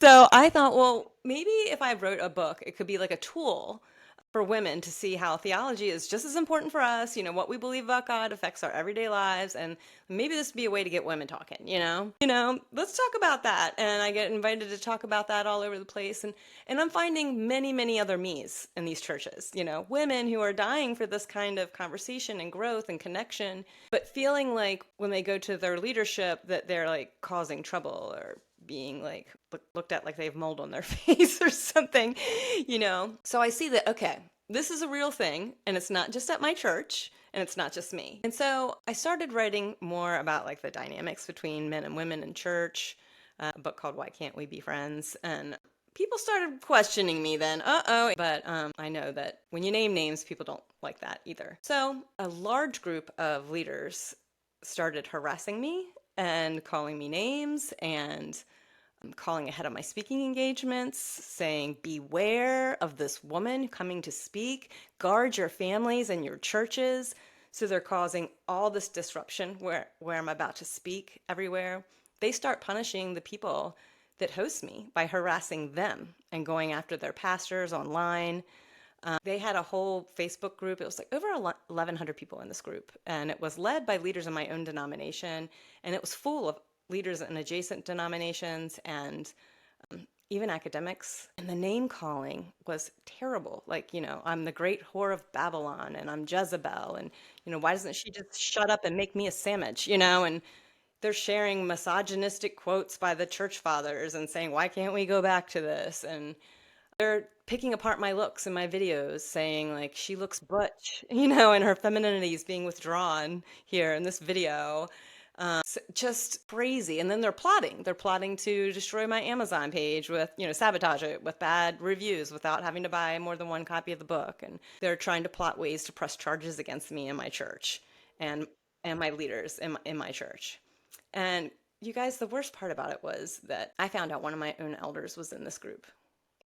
So I thought, well, maybe if I wrote a book, it could be like a tool for women to see how theology is just as important for us. What we believe about God affects our everyday lives. And maybe this would be a way to get women talking, let's talk about that. And I get invited to talk about that all over the place. And I'm finding many, many other me's in these churches, women who are dying for this kind of conversation and growth and connection, but feeling like when they go to their leadership that they're like causing trouble or being like looked at like they have mold on their face or something, So I see that, okay, this is a real thing and it's not just at my church and it's not just me. And so I started writing more about like the dynamics between men and women in church, a book called Why Can't We Be Friends? And people started questioning me then, but I know that when you name names, people don't like that either. So a large group of leaders started harassing me and calling me names and calling ahead of my speaking engagements, saying, beware of this woman coming to speak, guard your families and your churches. So they're causing all this disruption where I'm about to speak everywhere. They start punishing the people that host me by harassing them and going after their pastors online. They had a whole Facebook group. It was like over 1,100 people in this group. And it was led by leaders in my own denomination. And it was full of leaders in adjacent denominations and even academics. And the name calling was terrible. Like, I'm the great whore of Babylon and I'm Jezebel. And, why doesn't she just shut up and make me a sandwich, And they're sharing misogynistic quotes by the church fathers and saying, why can't we go back to this? And they're picking apart my looks in my videos, saying like she looks butch, and her femininity is being withdrawn here in this video. Just crazy. And then they're plotting. They're plotting to destroy my Amazon page with, sabotage it with bad reviews without having to buy more than one copy of the book. And they're trying to plot ways to press charges against me in my church and my leaders in my church. And you guys, the worst part about it was that I found out one of my own elders was in this group.